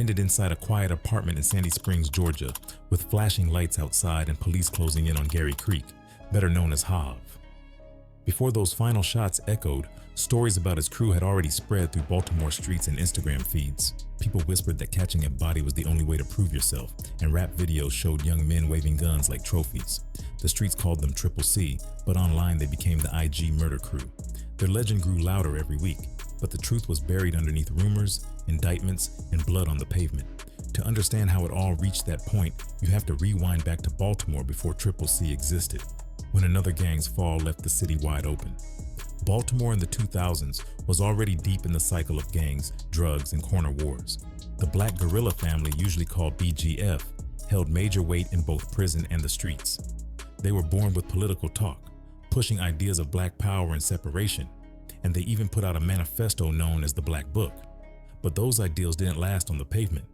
ended inside a quiet apartment in Sandy Springs, Georgia, with flashing lights outside and police closing in on Gary Creek, better known as Hav. Before those final shots echoed, stories about his crew had already spread through Baltimore streets and Instagram feeds. People whispered that catching a body was the only way to prove yourself, and rap videos showed young men waving guns like trophies. The streets called them Triple C, but online they became the IG Murder Crew. Their legend grew louder every week, but the truth was buried underneath rumors, indictments, and blood on the pavement. To understand how it all reached that point, you have to rewind back to Baltimore before Triple C existed, when another gang's fall left the city wide open. Baltimore in the 2000s was already deep in the cycle of gangs, drugs, and corner wars. The Black Guerrilla family, usually called BGF, held major weight in both prison and the streets. They were born with political talk, pushing ideas of black power and separation, and they even put out a manifesto known as the Black Book. But those ideals didn't last on the pavement,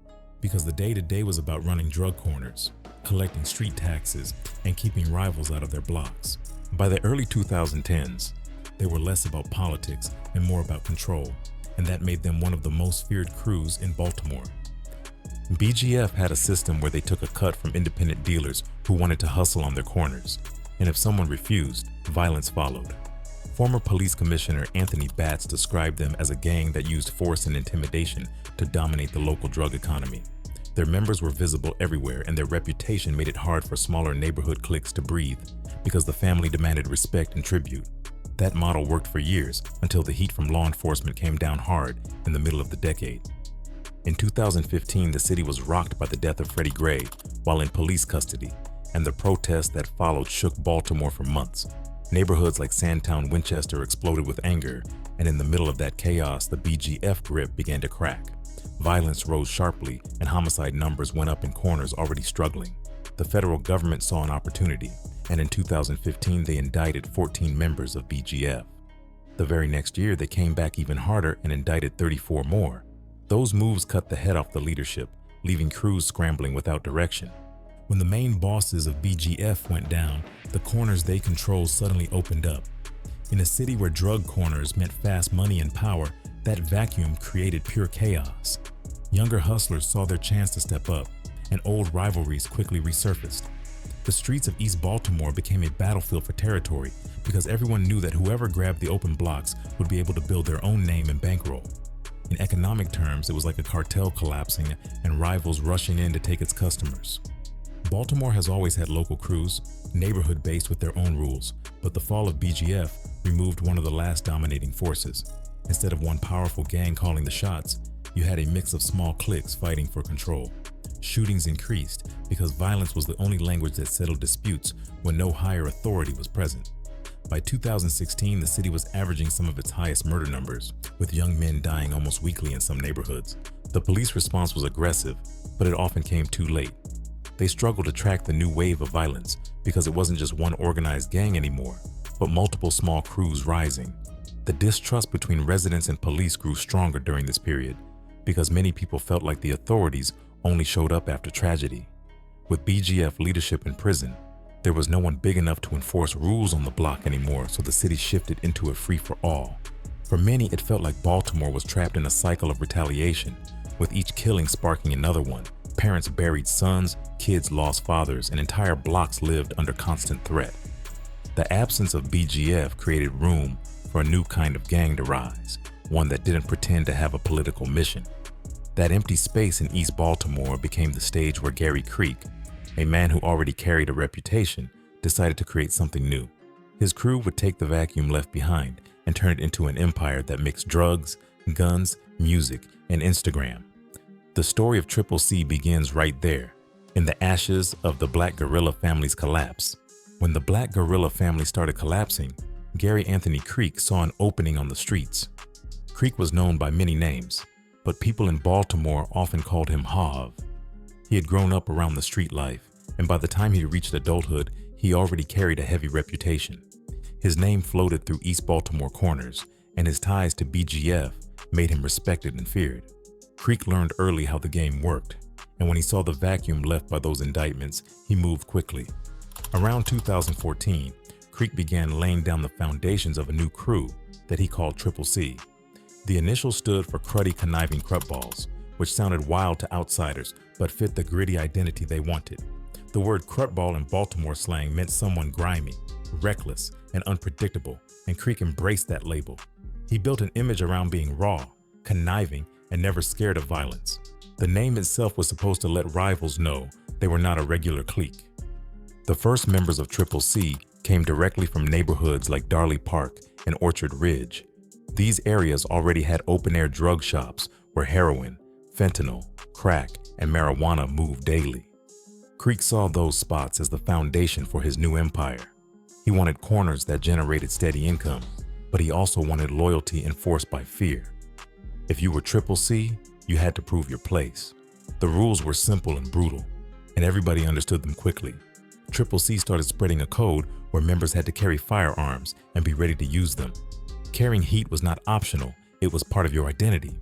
because the day-to-day was about running drug corners, collecting street taxes, and keeping rivals out of their blocks. By the early 2010s, they were less about politics and more about control, and that made them one of the most feared crews in Baltimore. BGF had a system where they took a cut from independent dealers who wanted to hustle on their corners, and if someone refused, violence followed. Former Police Commissioner Anthony Batts described them as a gang that used force and intimidation to dominate the local drug economy. Their members were visible everywhere, and their reputation made it hard for smaller neighborhood cliques to breathe because the family demanded respect and tribute. That model worked for years until the heat from law enforcement came down hard in the middle of the decade. In 2015, the city was rocked by the death of Freddie Gray while in police custody, and the protests that followed shook Baltimore for months. Neighborhoods like Sandtown, Winchester exploded with anger, and in the middle of that chaos, the BGF grip began to crack. Violence rose sharply, and homicide numbers went up in corners already struggling. The federal government saw an opportunity, and in 2015 they indicted 14 members of BGF. The very next year they came back even harder and indicted 34 more. Those moves cut the head off the leadership, leaving crews scrambling without direction. When the main bosses of BGF went down, the corners they controlled suddenly opened up. In a city where drug corners meant fast money and power, that vacuum created pure chaos. Younger hustlers saw their chance to step up, and old rivalries quickly resurfaced. The streets of East Baltimore became a battlefield for territory because everyone knew that whoever grabbed the open blocks would be able to build their own name and bankroll. In economic terms, it was like a cartel collapsing and rivals rushing in to take its customers. Baltimore has always had local crews, neighborhood-based with their own rules, but the fall of BGF removed one of the last dominating forces. Instead of one powerful gang calling the shots, you had a mix of small cliques fighting for control. Shootings increased because violence was the only language that settled disputes when no higher authority was present. By 2016, the city was averaging some of its highest murder numbers, with young men dying almost weekly in some neighborhoods. The police response was aggressive, but it often came too late. They struggled to track the new wave of violence because it wasn't just one organized gang anymore, but multiple small crews rising. The distrust between residents and police grew stronger during this period because many people felt like the authorities only showed up after tragedy. With BGF leadership in prison, there was no one big enough to enforce rules on the block anymore, so the city shifted into a free-for-all. For many, it felt like Baltimore was trapped in a cycle of retaliation, with each killing sparking another one. Parents buried sons, kids lost fathers, and entire blocks lived under constant threat. The absence of BGF created room for a new kind of gang to rise, one that didn't pretend to have a political mission. That empty space in East Baltimore became the stage where Gary Creek, a man who already carried a reputation, decided to create something new. His crew would take the vacuum left behind and turn it into an empire that mixed drugs, guns, music, and Instagram. The story of Triple C begins right there, in the ashes of the Black Guerrilla family's collapse. When the Black Guerrilla family started collapsing, Gary Anthony Creek saw an opening on the streets. Creek was known by many names, but people in Baltimore often called him Hav. He had grown up around the street life, and by the time he reached adulthood, he already carried a heavy reputation. His name floated through East Baltimore corners, and his ties to BGF made him respected and feared. Creek learned early how the game worked, and when he saw the vacuum left by those indictments, he moved quickly. Around 2014, Creek began laying down the foundations of a new crew that he called Triple C. The initials stood for Cruddy Conniving Crutballs, which sounded wild to outsiders but fit the gritty identity they wanted. The word crutball in Baltimore slang meant someone grimy, reckless, and unpredictable, and Creek embraced that label. He built an image around being raw, conniving, and never scared of violence. The name itself was supposed to let rivals know they were not a regular clique. The first members of Triple C came directly from neighborhoods like Darley Park and Orchard Ridge. These areas already had open-air drug shops where heroin, fentanyl, crack, and marijuana moved daily. Creek saw those spots as the foundation for his new empire. He wanted corners that generated steady income, but he also wanted loyalty enforced by fear. If you were Triple C, you had to prove your place. The rules were simple and brutal, and everybody understood them quickly. Triple C started spreading a code where members had to carry firearms and be ready to use them. Carrying heat was not optional, it was part of your identity.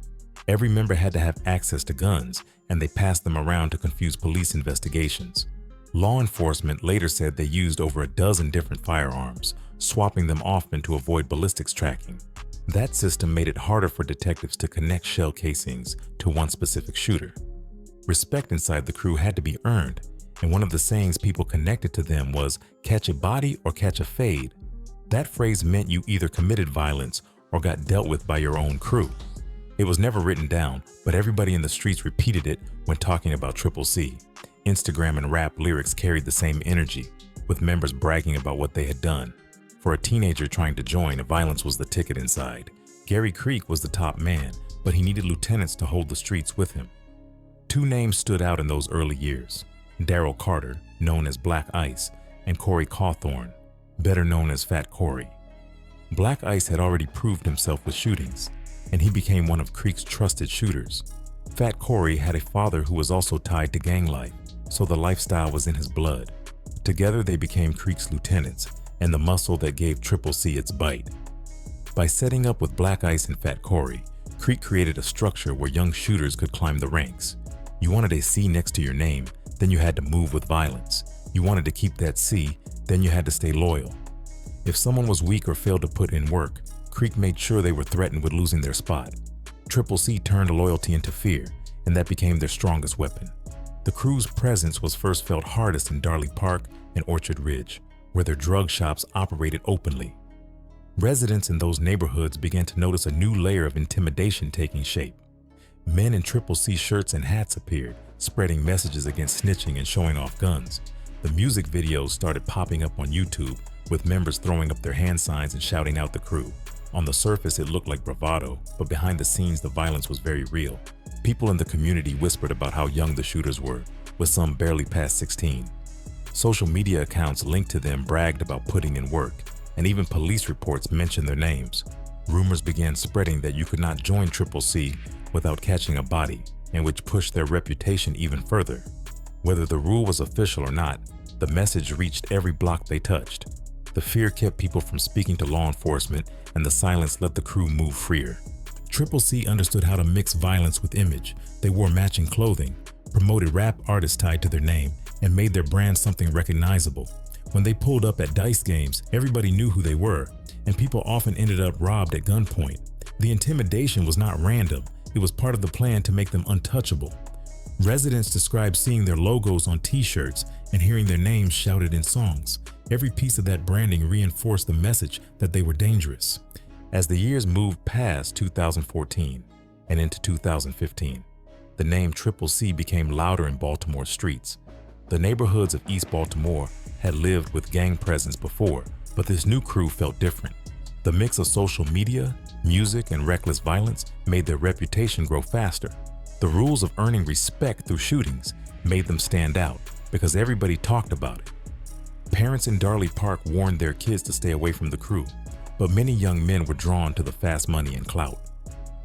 Every member had to have access to guns, and they passed them around to confuse police investigations. Law enforcement later said they used over a dozen different firearms, swapping them often to avoid ballistics tracking. That system made it harder for detectives to connect shell casings to one specific shooter. Respect inside the crew had to be earned, and one of the sayings people connected to them was "catch a body or catch a fade." That phrase meant you either committed violence or got dealt with by your own crew. It was never written down, but everybody in the streets repeated it when talking about Triple C. Instagram and rap lyrics carried the same energy, with members bragging about what they had done. For a teenager trying to join, violence was the ticket inside. Gary Creek was the top man, but he needed lieutenants to hold the streets with him. Two names stood out in those early years: Daryl Carter, known as Black Ice, and Corey Cawthorn, better known as Fat Corey. Black Ice had already proved himself with shootings, and he became one of Creek's trusted shooters. Fat Corey had a father who was also tied to gang life, so the lifestyle was in his blood. Together they became Creek's lieutenants and the muscle that gave Triple C its bite. By setting up with Black Ice and Fat Corey, Creek created a structure where young shooters could climb the ranks. You wanted a C next to your name, then you had to move with violence. You wanted to keep that C, then you had to stay loyal. If someone was weak or failed to put in work, Creek made sure they were threatened with losing their spot. Triple C turned loyalty into fear, and that became their strongest weapon. The crew's presence was first felt hardest in Darley Park and Orchard Ridge, where their drug shops operated openly. Residents in those neighborhoods began to notice a new layer of intimidation taking shape. Men in Triple C shirts and hats appeared, spreading messages against snitching and showing off guns. The music videos started popping up on YouTube, with members throwing up their hand signs and shouting out the crew. On the surface, it looked like bravado, but behind the scenes, the violence was very real. People in the community whispered about how young the shooters were, with some barely past 16. Social media accounts linked to them bragged about putting in work, and even police reports mentioned their names. Rumors began spreading that you could not join Triple C without catching a body, and which pushed their reputation even further. Whether the rule was official or not, the message reached every block they touched. The fear kept people from speaking to law enforcement, and the silence let the crew move freer. Triple C understood how to mix violence with image. They wore matching clothing, promoted rap artists tied to their name, and made their brand something recognizable. When they pulled up at dice games, everybody knew who they were, and people often ended up robbed at gunpoint. The intimidation was not random, it was part of the plan to make them untouchable. Residents described seeing their logos on t-shirts and hearing their names shouted in songs. Every piece of that branding reinforced the message that they were dangerous. As the years moved past 2014 and into 2015, the name Triple C became louder in Baltimore streets. The neighborhoods of East Baltimore had lived with gang presence before, but this new crew felt different. The mix of social media, music, and reckless violence made their reputation grow faster. The rules of earning respect through shootings made them stand out because everybody talked about it. Parents in Darley Park warned their kids to stay away from the crew, but many young men were drawn to the fast money and clout.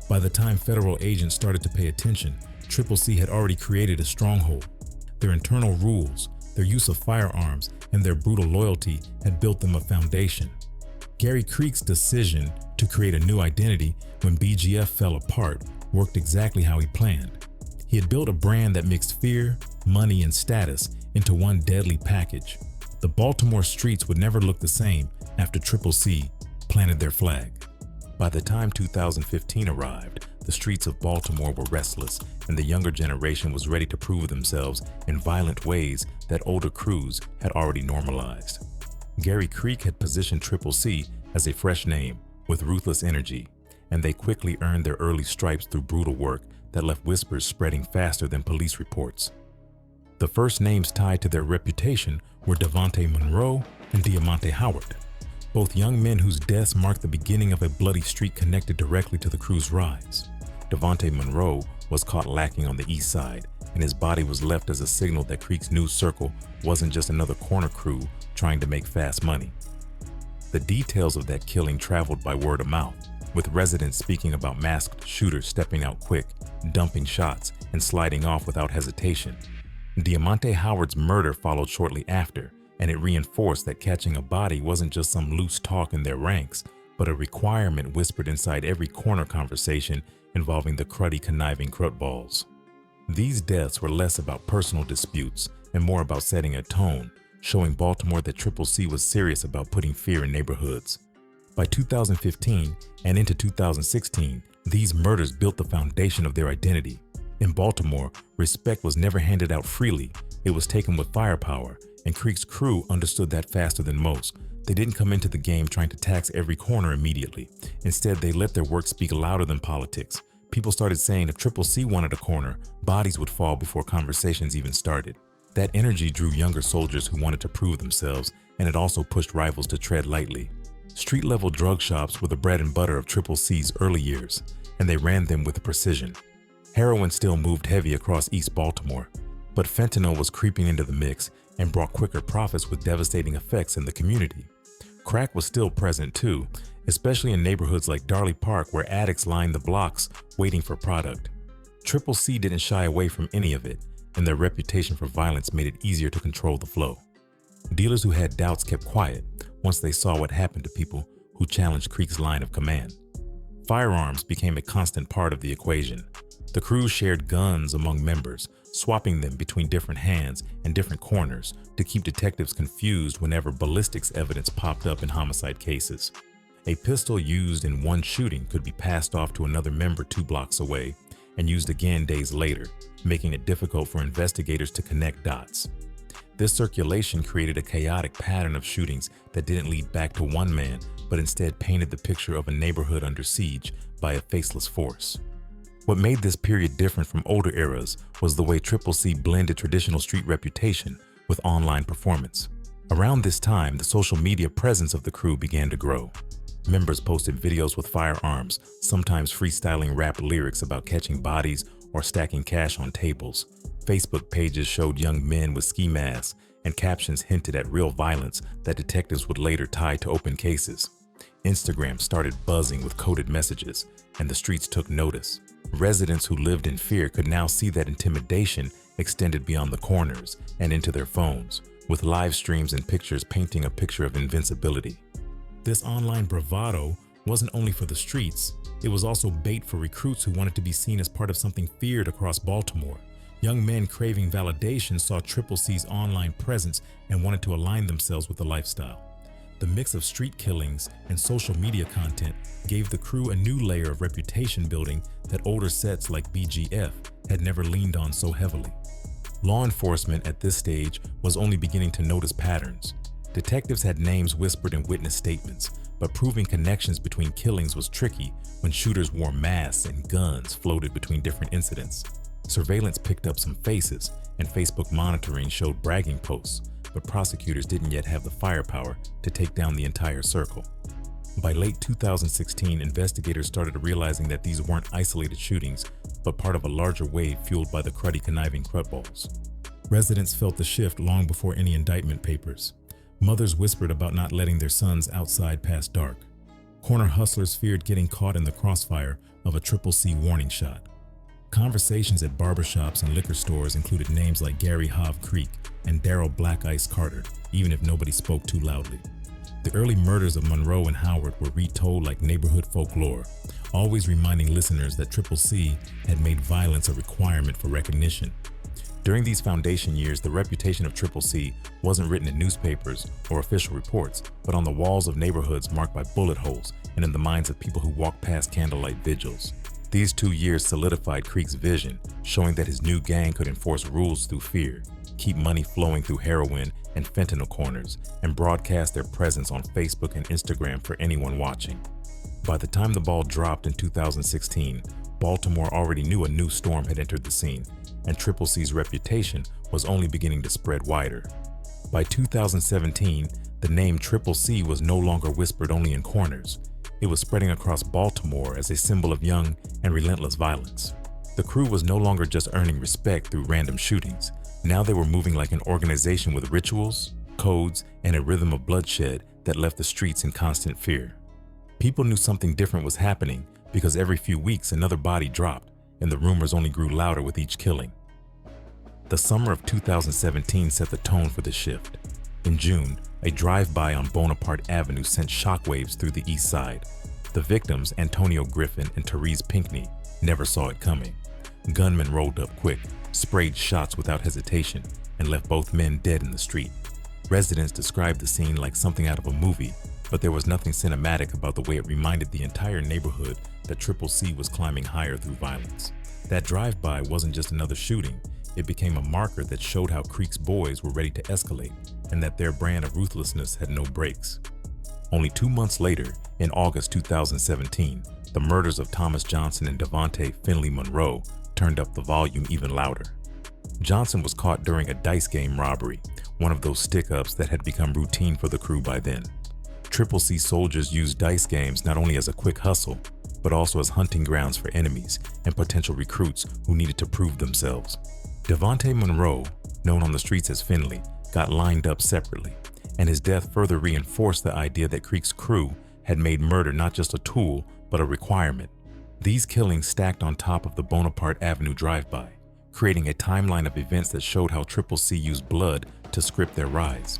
By the time federal agents started to pay attention, Triple C had already created a stronghold. Their internal rules, their use of firearms, and their brutal loyalty had built them a foundation. Gary Creek's decision to create a new identity when BGF fell apart worked exactly how he planned. He had built a brand that mixed fear, money, and status into one deadly package. The Baltimore streets would never look the same after Triple C planted their flag. By the time 2015 arrived, the The streets of Baltimore were restless, and the younger generation was ready to prove themselves in violent ways that older crews had already normalized. Gary Creek had positioned Triple C as a fresh name with ruthless energy, and they quickly earned their early stripes through brutal work that left whispers spreading faster than police reports. The first names tied to their reputation were Devontae Monroe and Diamante Howard, both young men whose deaths marked the beginning of a bloody streak connected directly to the crew's rise. Devontae Monroe was caught lacking on the east side, and his body was left as a signal that Creek's news circle wasn't just another corner crew trying to make fast money. The details of that killing traveled by word of mouth, with residents speaking about masked shooters stepping out quick, dumping shots, and sliding off without hesitation. Diamante Howard's murder followed shortly after, and it reinforced that catching a body wasn't just some loose talk in their ranks, but a requirement whispered inside every corner conversation involving the cruddy, conniving crutballs. These deaths were less about personal disputes and more about setting a tone, showing Baltimore that Triple C was serious about putting fear in neighborhoods. By 2015 and into 2016, these murders built the foundation of their identity. In Baltimore, respect was never handed out freely, it was taken with firepower, and Creek's crew understood that faster than most. They didn't come into the game trying to tax every corner immediately. Instead, they let their work speak louder than politics. People started saying if Triple C wanted a corner, bodies would fall before conversations even started. That energy drew younger soldiers who wanted to prove themselves, and it also pushed rivals to tread lightly. Street-level drug shops were the bread and butter of Triple C's early years, and they ran them with precision. Heroin still moved heavy across East Baltimore, but fentanyl was creeping into the mix and brought quicker profits with devastating effects in the community. Crack was still present too, especially in neighborhoods like Darley Park where addicts lined the blocks waiting for product. Triple C didn't shy away from any of it, and their reputation for violence made it easier to control the flow. Dealers who had doubts kept quiet once they saw what happened to people who challenged Creek's line of command. Firearms became a constant part of the equation. The crews shared guns among members, swapping them between different hands and different corners to keep detectives confused whenever ballistics evidence popped up in homicide cases. A pistol used in one shooting could be passed off to another member 2 blocks away and used again days later, making it difficult for investigators to connect dots. This circulation created a chaotic pattern of shootings that didn't lead back to one man, but instead painted the picture of a neighborhood under siege by a faceless force. What made this period different from older eras was the way Triple C blended traditional street reputation with online performance. Around this time, the social media presence of the crew began to grow. Members posted videos with firearms, sometimes freestyling rap lyrics about catching bodies or stacking cash on tables. Facebook pages showed young men with ski masks, and captions hinted at real violence that detectives would later tie to open cases. Instagram started buzzing with coded messages, and the streets took notice. Residents who lived in fear could now see that intimidation extended beyond the corners and into their phones, with live streams and pictures painting a picture of invincibility. This online bravado wasn't only for the streets, it was also bait for recruits who wanted to be seen as part of something feared across Baltimore. Young men craving validation saw Triple C's online presence and wanted to align themselves with the lifestyle. The mix of street killings and social media content gave the crew a new layer of reputation building that older sets like BGF had never leaned on so heavily. Law enforcement at this stage was only beginning to notice patterns. Detectives had names whispered in witness statements, but proving connections between killings was tricky when shooters wore masks and guns floated between different incidents. Surveillance picked up some faces, and Facebook monitoring showed bragging posts, but prosecutors didn't yet have the firepower to take down the entire circle. By late 2016, investigators started realizing that these weren't isolated shootings, but part of a larger wave fueled by the cruddy, conniving crutballs. Residents felt the shift long before any indictment papers. Mothers whispered about not letting their sons outside past dark. Corner hustlers feared getting caught in the crossfire of a Triple C warning shot. Conversations at barbershops and liquor stores included names like Gary Hov Creek and Daryl Black Ice Carter, even if nobody spoke too loudly. The early murders of Monroe and Howard were retold like neighborhood folklore, always reminding listeners that Triple C had made violence a requirement for recognition. During these foundation years, the reputation of Triple C wasn't written in newspapers or official reports, but on the walls of neighborhoods marked by bullet holes and in the minds of people who walked past candlelight vigils. These 2 years solidified Creek's vision, showing that his new gang could enforce rules through fear, keep money flowing through heroin and fentanyl corners, and broadcast their presence on Facebook and Instagram for anyone watching. By the time the ball dropped in 2016, Baltimore already knew a new storm had entered the scene, and Triple C's reputation was only beginning to spread wider. By 2017, the name Triple C was no longer whispered only in corners. It was spreading across Baltimore as a symbol of young and relentless violence. The crew was no longer just earning respect through random shootings. Now they were moving like an organization with rituals, codes, and a rhythm of bloodshed that left the streets in constant fear. People knew something different was happening because every few weeks another body dropped, and the rumors only grew louder with each killing. The summer of 2017 set the tone for the shift. In June, a drive-by on Bonaparte Avenue sent shockwaves through the east side. The victims, Antonio Griffin and Therese Pinckney, never saw it coming. Gunmen rolled up quick, sprayed shots without hesitation, and left both men dead in the street. Residents described the scene like something out of a movie, but there was nothing cinematic about the way it reminded the entire neighborhood that Triple C was climbing higher through violence. That drive-by wasn't just another shooting. It became a marker that showed how Creek's boys were ready to escalate and that their brand of ruthlessness had no brakes. Only 2 months later, in August 2017, the murders of Thomas Johnson and Devontae Finley Monroe turned up the volume even louder. Johnson was caught during a dice game robbery, one of those stick-ups that had become routine for the crew by then. Triple C soldiers used dice games not only as a quick hustle, but also as hunting grounds for enemies and potential recruits who needed to prove themselves. Devontae Monroe, known on the streets as Finley, got lined up separately, and his death further reinforced the idea that Creek's crew had made murder not just a tool, but a requirement. These killings stacked on top of the Bonaparte Avenue drive-by, creating a timeline of events that showed how Triple C used blood to script their rise.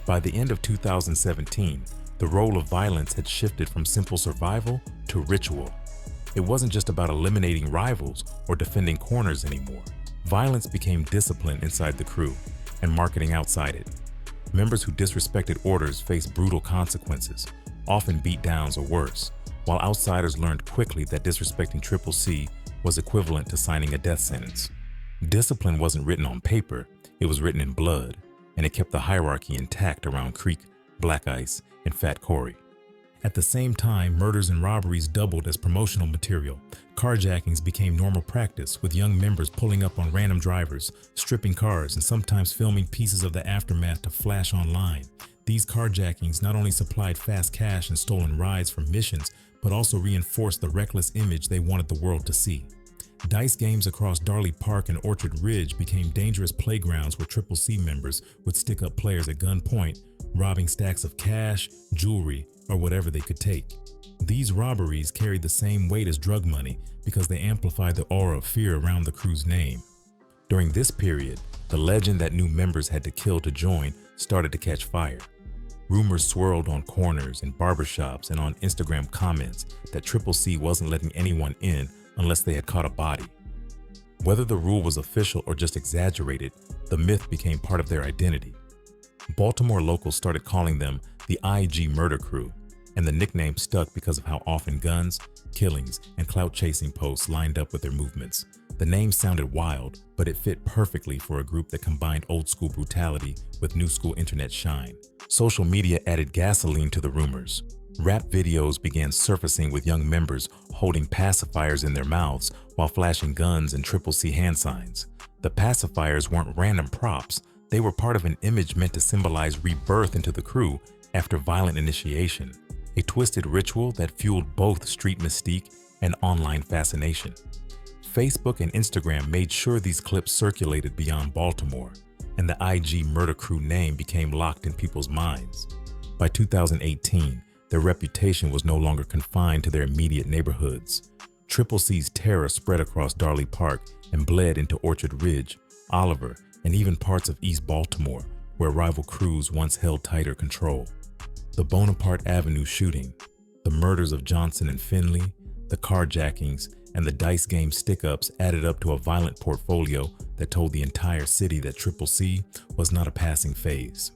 By the end of 2017, the role of violence had shifted from simple survival to ritual. It wasn't just about eliminating rivals or defending corners anymore. Violence became discipline inside the crew and marketing outside it. Members who disrespected orders faced brutal consequences, often beatdowns or worse, while outsiders learned quickly that disrespecting Triple C was equivalent to signing a death sentence. Discipline wasn't written on paper, it was written in blood, and it kept the hierarchy intact around Creek, Black Ice, and Fat Corey. At the same time, murders and robberies doubled as promotional material. Carjackings became normal practice, with young members pulling up on random drivers, stripping cars, and sometimes filming pieces of the aftermath to flash online. These carjackings not only supplied fast cash and stolen rides from missions, but also reinforced the reckless image they wanted the world to see. Dice games across Darley Park and Orchard Ridge became dangerous playgrounds where Triple C members would stick up players at gunpoint, robbing stacks of cash, jewelry, or whatever they could take. These robberies carried the same weight as drug money because they amplified the aura of fear around the crew's name. During this period, the legend that new members had to kill to join started to catch fire. Rumors swirled on corners, in barbershops, and on Instagram comments that Triple C wasn't letting anyone in unless they had caught a body. Whether the rule was official or just exaggerated, the myth became part of their identity. Baltimore locals started calling them the IG Murder Crew, and the nickname stuck because of how often guns, killings, and clout-chasing posts lined up with their movements. The name sounded wild, but it fit perfectly for a group that combined old-school brutality with new-school internet shine. Social media added gasoline to the rumors. Rap videos began surfacing with young members holding pacifiers in their mouths while flashing guns and Triple C hand signs. The pacifiers weren't random props. They were part of an image meant to symbolize rebirth into the crew after violent initiation, a twisted ritual that fueled both street mystique and online fascination. Facebook and Instagram made sure these clips circulated beyond Baltimore, and the IG Murder Crew name became locked in people's minds. By 2018, their reputation was no longer confined to their immediate neighborhoods. Triple C's terror spread across Darley Park and bled into Orchard Ridge, Oliver, and even parts of East Baltimore, where rival crews once held tighter control. The Bonaparte Avenue shooting, the murders of Johnson and Finley, the carjackings, and the dice game stick-ups added up to a violent portfolio that told the entire city that Triple C was not a passing phase.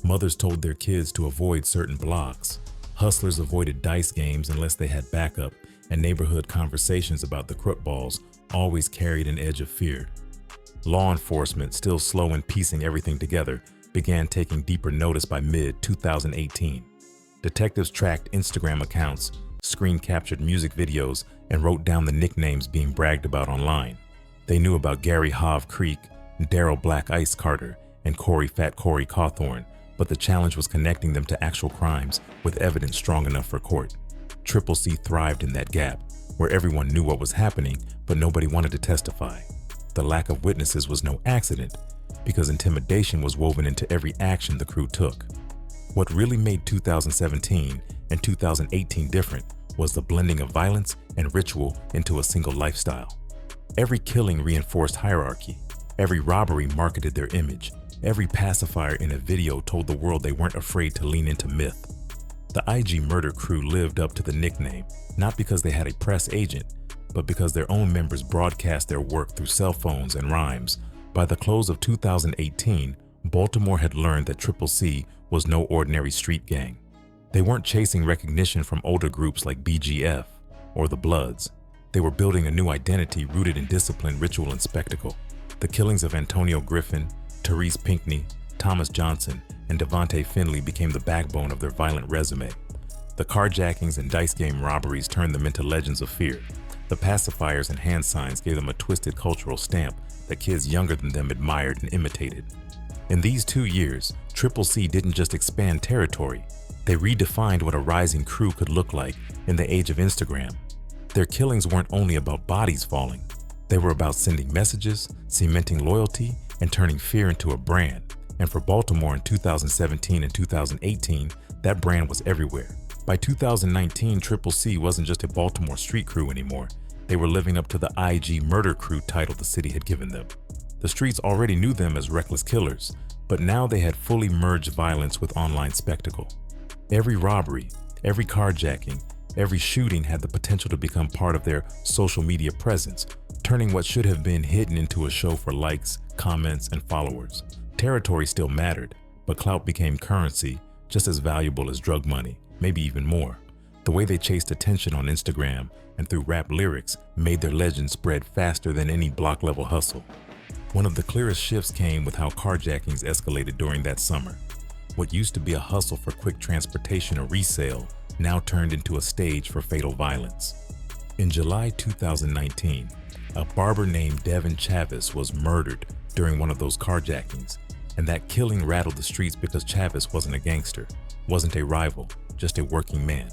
Mothers told their kids to avoid certain blocks. Hustlers avoided dice games unless they had backup, and neighborhood conversations about the Krutballs always carried an edge of fear. Law enforcement, still slow in piecing everything together, began taking deeper notice by mid-2018. Detectives tracked Instagram accounts, screen-captured music videos, and wrote down the nicknames being bragged about online. They knew about Gary Hove Creek, Daryl Black Ice Carter, and Corey Fat Corey Cawthorn, but the challenge was connecting them to actual crimes with evidence strong enough for court. Triple C thrived in that gap, where everyone knew what was happening, but nobody wanted to testify. The lack of witnesses was no accident, because intimidation was woven into every action the crew took. What really made 2017 and 2018 different was the blending of violence and ritual into a single lifestyle. Every killing reinforced hierarchy. Every robbery marketed their image. Every pacifier in a video told the world they weren't afraid to lean into myth. The IG murder crew lived up to the nickname, not because they had a press agent, but because their own members broadcast their work through cell phones and rhymes. By the close of 2018, Baltimore had learned that Triple C was no ordinary street gang. They weren't chasing recognition from older groups like BGF or the Bloods. They were building a new identity rooted in discipline, ritual, and spectacle. The killings of Antonio Griffin, Therese Pinckney, Thomas Johnson, and Devontae Finley became the backbone of their violent resume. The carjackings and dice game robberies turned them into legends of fear. The pacifiers and hand signs gave them a twisted cultural stamp that kids younger than them admired and imitated. In these 2 years, Triple C didn't just expand territory, they redefined what a rising crew could look like in the age of Instagram. Their killings weren't only about bodies falling, they were about sending messages, cementing loyalty, and turning fear into a brand. And for Baltimore in 2017 and 2018, that brand was everywhere. By 2019, Triple C wasn't just a Baltimore street crew anymore. They were living up to the IG murder crew title the city had given them. The streets already knew them as reckless killers, but now they had fully merged violence with online spectacle. Every robbery, every carjacking, every shooting had the potential to become part of their social media presence, turning what should have been hidden into a show for likes, comments, and followers. Territory still mattered, but clout became currency, just as valuable as drug money, maybe even more. The way they chased attention on Instagram and through rap lyrics made their legend spread faster than any block-level hustle. One of the clearest shifts came with how carjackings escalated during that summer. What used to be a hustle for quick transportation or resale now turned into a stage for fatal violence. In July 2019, a barber named Devin Chavis was murdered during one of those carjackings, and that killing rattled the streets because Chavis wasn't a gangster, wasn't a rival, just a working man.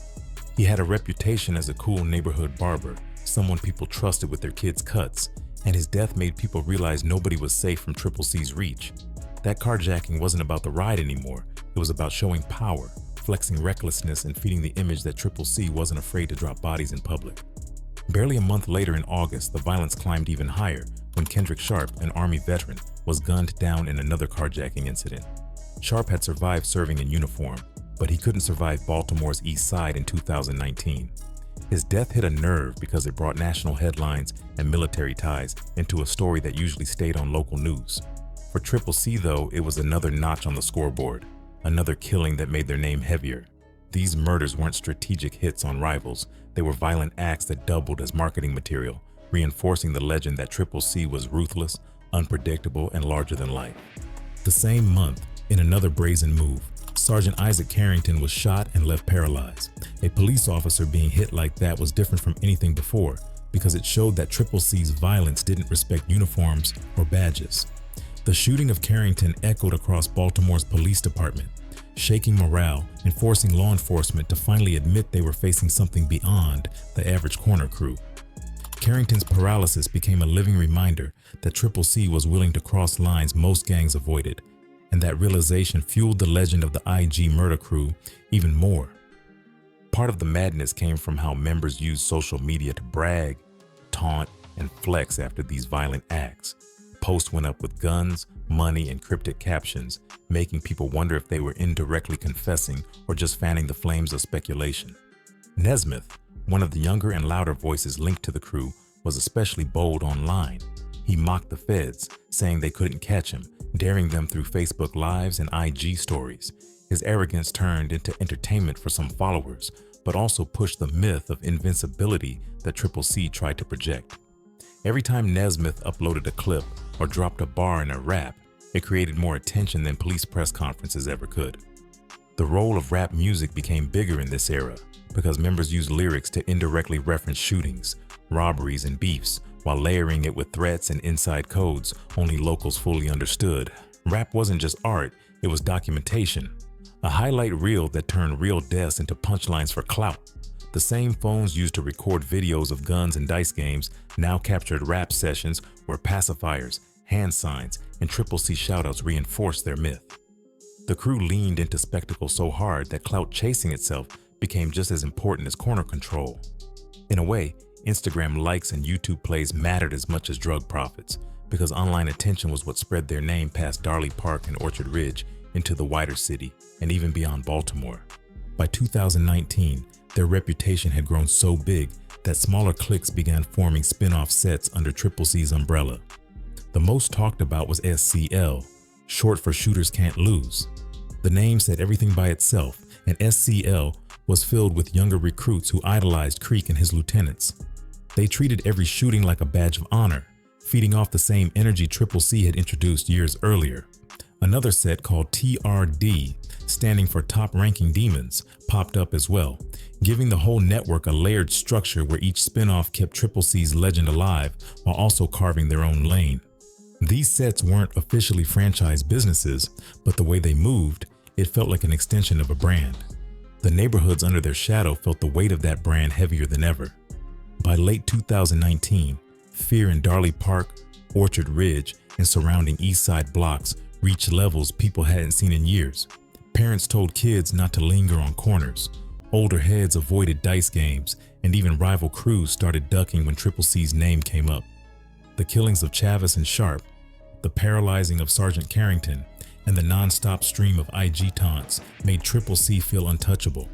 He had a reputation as a cool neighborhood barber, someone people trusted with their kids' cuts, and his death made people realize nobody was safe from Triple C's reach. That carjacking wasn't about the ride anymore, it was about showing power, flexing recklessness, and feeding the image that Triple C wasn't afraid to drop bodies in public. Barely a month later in August, the violence climbed even higher when Kendrick Sharp, an Army veteran, was gunned down in another carjacking incident. Sharp had survived serving in uniform, but he couldn't survive Baltimore's East Side in 2019. His death hit a nerve because it brought national headlines and military ties into a story that usually stayed on local news. For Triple C, though, it was another notch on the scoreboard, another killing that made their name heavier. These murders weren't strategic hits on rivals, they were violent acts that doubled as marketing material, reinforcing the legend that Triple C was ruthless, unpredictable, and larger than life. The same month, in another brazen move, Sergeant Isaac Carrington was shot and left paralyzed. A police officer being hit like that was different from anything before because it showed that Triple C's violence didn't respect uniforms or badges. The shooting of Carrington echoed across Baltimore's police department, shaking morale and forcing law enforcement to finally admit they were facing something beyond the average corner crew. Carrington's paralysis became a living reminder that Triple C was willing to cross lines most gangs avoided, and that realization fueled the legend of the IG murder crew even more. Part of the madness came from how members used social media to brag, taunt, and flex after these violent acts. Posts went up with guns, money, and cryptic captions, making people wonder if they were indirectly confessing or just fanning the flames of speculation. Nesmith, one of the younger and louder voices linked to the crew, was especially bold online. He mocked the feds, saying they couldn't catch him, daring them through Facebook Lives and IG stories. His arrogance turned into entertainment for some followers, but also pushed the myth of invincibility that Triple C tried to project. Every time Nesmith uploaded a clip or dropped a bar in a rap, it created more attention than police press conferences ever could. The role of rap music became bigger in this era because members used lyrics to indirectly reference shootings, robberies, and beefs, while layering it with threats and inside codes only locals fully understood. Rap wasn't just art, it was documentation. A highlight reel that turned real deaths into punchlines for clout. The same phones used to record videos of guns and dice games now captured rap sessions where pacifiers, hand signs, and Triple C shoutouts reinforced their myth. The crew leaned into spectacle so hard that clout chasing itself became just as important as corner control. In a way, Instagram likes and YouTube plays mattered as much as drug profits, because online attention was what spread their name past Darley Park and Orchard Ridge into the wider city and even beyond Baltimore. By 2019, their reputation had grown so big that smaller cliques began forming spin-off sets under Triple C's umbrella. The most talked about was SCL, short for Shooters Can't Lose. The name said everything by itself, and SCL was filled with younger recruits who idolized Creek and his lieutenants. They treated every shooting like a badge of honor, feeding off the same energy Triple C had introduced years earlier. Another set called TRD, standing for Top Ranking Demons, popped up as well, giving the whole network a layered structure where each spin-off kept Triple C's legend alive while also carving their own lane. These sets weren't officially franchise businesses, but the way they moved, it felt like an extension of a brand. The neighborhoods under their shadow felt the weight of that brand heavier than ever. By late 2019, fear in Darley Park, Orchard Ridge, and surrounding East Side blocks reached levels people hadn't seen in years. Parents told kids not to linger on corners. Older heads avoided dice games, and even rival crews started ducking when Triple C's name came up. The killings of Chavis and Sharp, the paralyzing of Sergeant Carrington, and the non-stop stream of IG taunts made Triple C feel untouchable.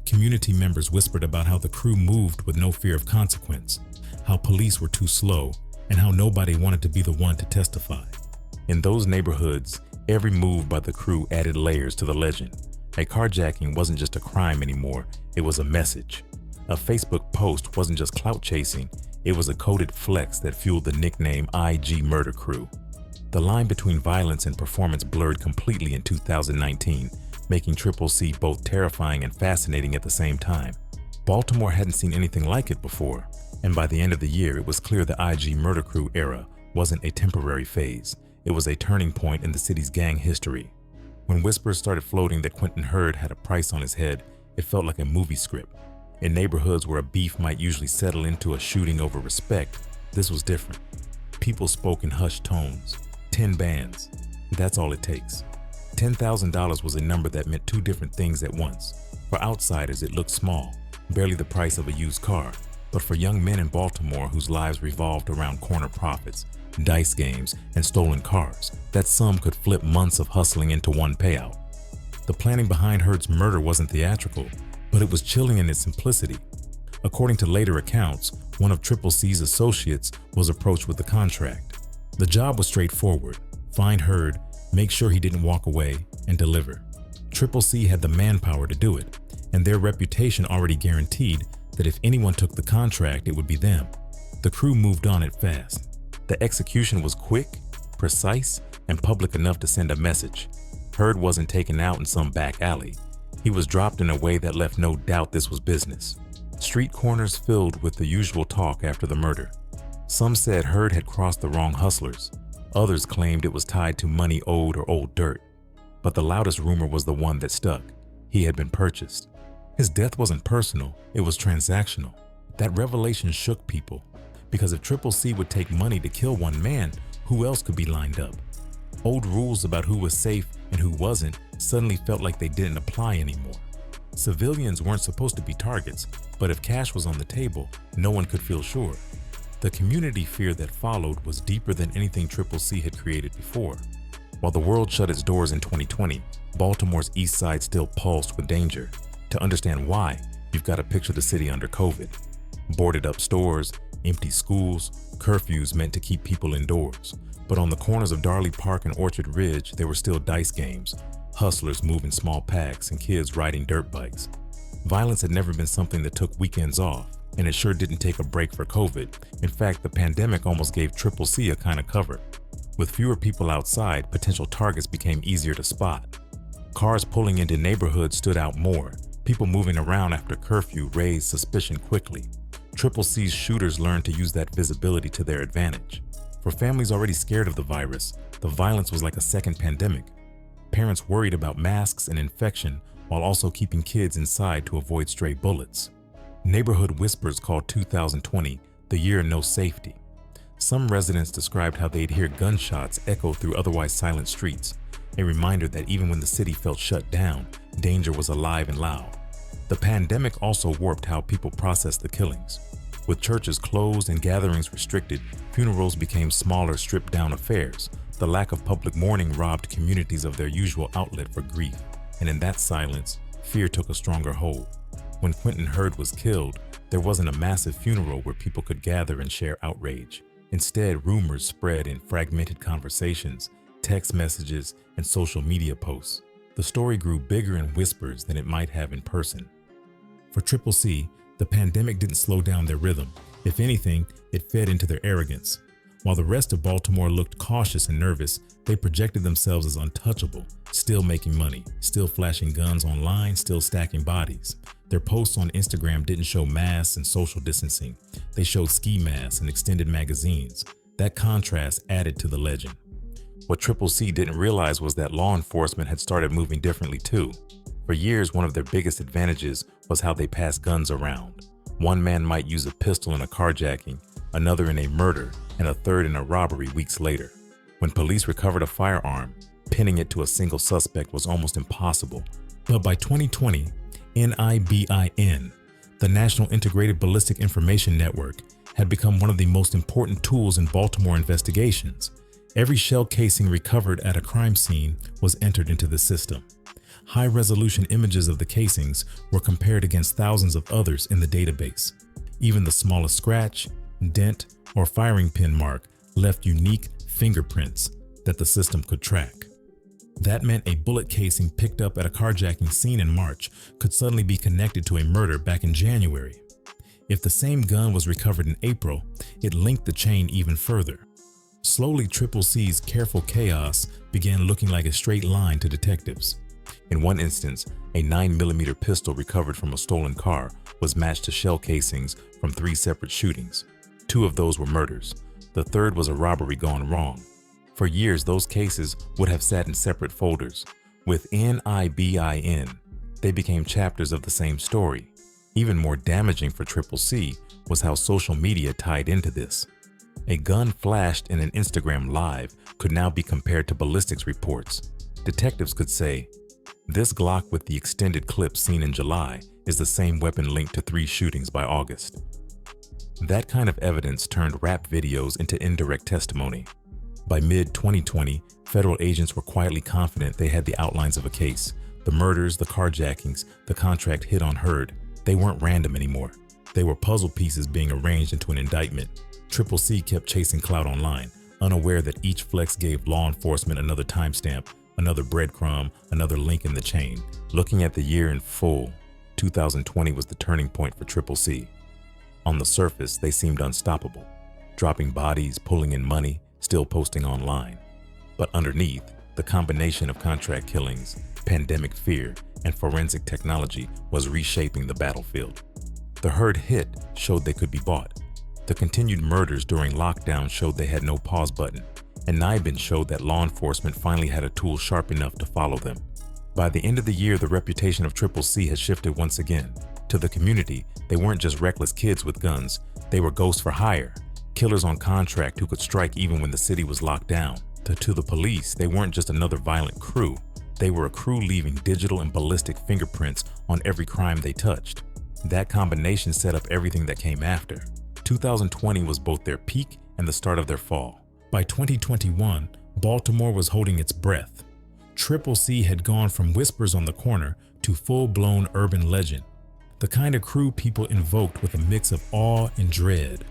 Community members whispered about how the crew moved with no fear of consequence, how police were too slow, and how nobody wanted to be the one to testify. In those neighborhoods, every move by the crew added layers to the legend. A carjacking wasn't just a crime anymore, it was a message. A Facebook post wasn't just clout chasing, it was a coded flex that fueled the nickname IG Murder Crew. The line between violence and performance blurred completely in 2019, making Triple C both terrifying and fascinating at the same time. Baltimore hadn't seen anything like it before, and by the end of the year it was clear the IG Murder Crew era wasn't a temporary phase. It was a turning point in the city's gang history. When whispers started floating that Quentin Hurd had a price on his head, it felt like a movie script. In neighborhoods where a beef might usually settle into a shooting over respect, this was different. People spoke in hushed tones. 10 bands. That's all it takes. $10,000 was a number that meant two different things at once. For outsiders, it looked small, barely the price of a used car. But for young men in Baltimore whose lives revolved around corner profits, dice games, and stolen cars, that sum could flip months of hustling into one payout. The planning behind Hurd's murder wasn't theatrical, but it was chilling in its simplicity. According to later accounts, one of Triple C's associates was approached with the contract. The job was straightforward: find Hurd, make sure he didn't walk away, and deliver. Triple C had the manpower to do it, and their reputation already guaranteed that if anyone took the contract, it would be them. The crew moved on it fast. The execution was quick, precise, and public enough to send a message. Hurd wasn't taken out in some back alley. He was dropped in a way that left no doubt this was business. Street corners filled with the usual talk after the murder. Some said Hurd had crossed the wrong hustlers. Others claimed it was tied to money owed or old dirt. But the loudest rumor was the one that stuck. He had been purchased. His death wasn't personal, it was transactional. That revelation shook people, because if Triple C would take money to kill one man, who else could be lined up? Old rules about who was safe and who wasn't suddenly felt like they didn't apply anymore. Civilians weren't supposed to be targets, but if cash was on the table, no one could feel sure. The community fear that followed was deeper than anything Triple C had created before. While the world shut its doors in 2020, Baltimore's east side still pulsed with danger. To understand why, you've got to picture the city under COVID. Boarded up stores, empty schools, curfews meant to keep people indoors. But on the corners of Darley Park and Orchard Ridge, there were still dice games, hustlers moving small packs, and kids riding dirt bikes. Violence had never been something that took weekends off, and it sure didn't take a break for COVID. In fact, the pandemic almost gave Triple C a kind of cover. With fewer people outside, potential targets became easier to spot. Cars pulling into neighborhoods stood out more. People moving around after curfew raised suspicion quickly. Triple C's shooters learned to use that visibility to their advantage. For families already scared of the virus, the violence was like a second pandemic. Parents worried about masks and infection while also keeping kids inside to avoid stray bullets. Neighborhood whispers called 2020 the year no safety. Some residents described how they'd hear gunshots echo through otherwise silent streets, a reminder that even when the city felt shut down, danger was alive and loud. The pandemic also warped how people processed the killings. With churches closed and gatherings restricted, funerals became smaller, stripped-down affairs. The lack of public mourning robbed communities of their usual outlet for grief, and in that silence, fear took a stronger hold. When Quentin Hurd was killed, there wasn't a massive funeral where people could gather and share outrage. Instead, rumors spread in fragmented conversations, text messages, and social media posts. The story grew bigger in whispers than it might have in person. For Triple C, the pandemic didn't slow down their rhythm. If anything, it fed into their arrogance. While the rest of Baltimore looked cautious and nervous, they projected themselves as untouchable, still making money, still flashing guns online, still stacking bodies. Their posts on Instagram didn't show masks and social distancing. They showed ski masks and extended magazines. That contrast added to the legend. What Triple C didn't realize was that law enforcement had started moving differently too. For years, one of their biggest advantages was how they passed guns around. One man might use a pistol in a carjacking, another in a murder, and a third in a robbery weeks later. When police recovered a firearm, pinning it to a single suspect was almost impossible. But by 2020, NIBIN, the National Integrated Ballistic Information Network, had become one of the most important tools in Baltimore investigations. Every shell casing recovered at a crime scene was entered into the system. High-resolution images of the casings were compared against thousands of others in the database. Even the smallest scratch, dent, or firing pin mark left unique fingerprints that the system could track. That meant a bullet casing picked up at a carjacking scene in March could suddenly be connected to a murder back in January. If the same gun was recovered in April, it linked the chain even further. Slowly, Triple C's careful chaos began looking like a straight line to detectives. In one instance, a 9mm pistol recovered from a stolen car was matched to shell casings from 3 separate shootings. 2 of those were murders. The third was a robbery gone wrong. For years, those cases would have sat in separate folders. With NIBIN, they became chapters of the same story. Even more damaging for Triple C was how social media tied into this. A gun flashed in an Instagram Live could now be compared to ballistics reports. Detectives could say, "This Glock with the extended clip seen in July is the same weapon linked to 3 shootings by August." That kind of evidence turned rap videos into indirect testimony. By mid-2020, federal agents were quietly confident they had the outlines of a case. The murders, the carjackings, the contract hit on Hurd, they weren't random anymore. They were puzzle pieces being arranged into an indictment. Triple C kept chasing clout online, unaware that each flex gave law enforcement another timestamp, another breadcrumb, another link in the chain. Looking at the year in full, 2020 was the turning point for Triple C. On the surface, they seemed unstoppable, dropping bodies, pulling in money, still posting online. But underneath, the combination of contract killings, pandemic fear, and forensic technology was reshaping the battlefield. The Hurd hit showed they could be bought. The continued murders during lockdown showed they had no pause button, and NIBIN showed that law enforcement finally had a tool sharp enough to follow them. By the end of the year, the reputation of Triple C had shifted once again. To the community, they weren't just reckless kids with guns, they were ghosts for hire, killers on contract who could strike even when the city was locked down. To the police, they weren't just another violent crew, they were a crew leaving digital and ballistic fingerprints on every crime they touched. That combination set up everything that came after. 2020 was both their peak and the start of their fall. By 2021, Baltimore was holding its breath. Triple C had gone from whispers on the corner to full-blown urban legend, the kind of crew people invoked with a mix of awe and dread.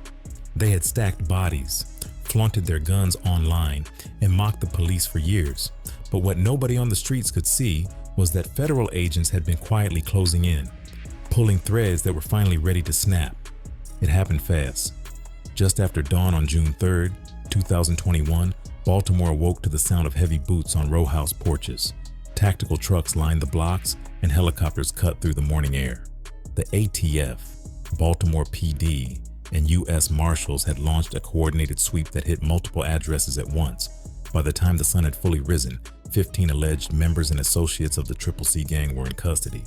They had stacked bodies, flaunted their guns online, and mocked the police for years. But what nobody on the streets could see was that federal agents had been quietly closing in. pulling threads that were finally ready to snap. It happened fast. Just after dawn on June 3rd, 2021, Baltimore awoke to the sound of heavy boots on row house porches. Tactical trucks lined the blocks and helicopters cut through the morning air. The ATF, Baltimore PD, and U.S. Marshals had launched a coordinated sweep that hit multiple addresses at once. By the time the sun had fully risen, 15 alleged members and associates of the Triple C gang were in custody.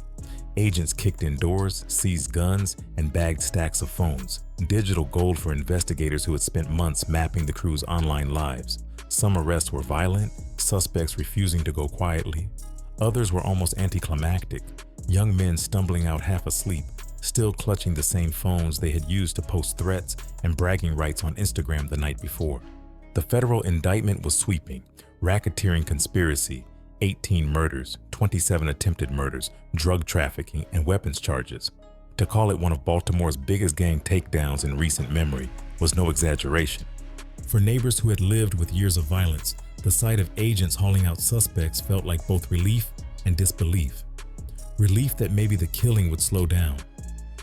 Agents kicked in doors, seized guns, and bagged stacks of phones. Digital gold for investigators who had spent months mapping the crew's online lives. Some arrests were violent, suspects refusing to go quietly. Others were almost anticlimactic, young men stumbling out half asleep, still clutching the same phones they had used to post threats and bragging rights on Instagram the night before. The federal indictment was sweeping: racketeering conspiracy, 18 murders, 27 attempted murders, drug trafficking, and weapons charges. To call it one of Baltimore's biggest gang takedowns in recent memory was no exaggeration. For neighbors who had lived with years of violence, the sight of agents hauling out suspects felt like both relief and disbelief. Relief that maybe the killing would slow down.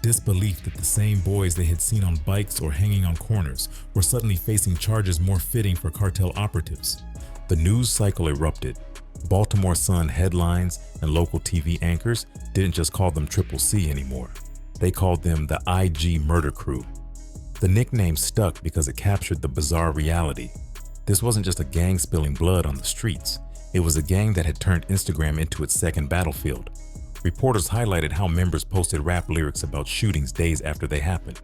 Disbelief that the same boys they had seen on bikes or hanging on corners were suddenly facing charges more fitting for cartel operatives. The news cycle erupted. Baltimore Sun headlines and local TV anchors didn't just call them Triple C anymore. They called them the IG Murder Crew. The nickname stuck because it captured the bizarre reality. This wasn't just a gang spilling blood on the streets. It was a gang that had turned Instagram into its second battlefield. Reporters highlighted how members posted rap lyrics about shootings days after they happened,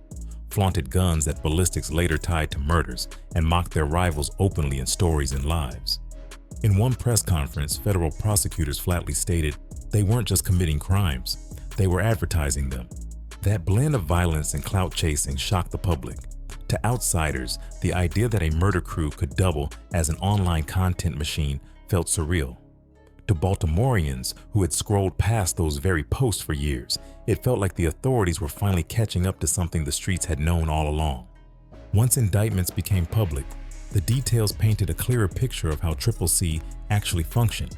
flaunted guns that ballistics later tied to murders, and mocked their rivals openly in stories and lives. In one press conference, federal prosecutors flatly stated they weren't just committing crimes, they were advertising them. That blend of violence and clout chasing shocked the public. To outsiders, the idea that a murder crew could double as an online content machine felt surreal. To Baltimoreans who had scrolled past those very posts for years, it felt like the authorities were finally catching up to something the streets had known all along. Once indictments became public, the details painted a clearer picture of how Triple C actually functioned.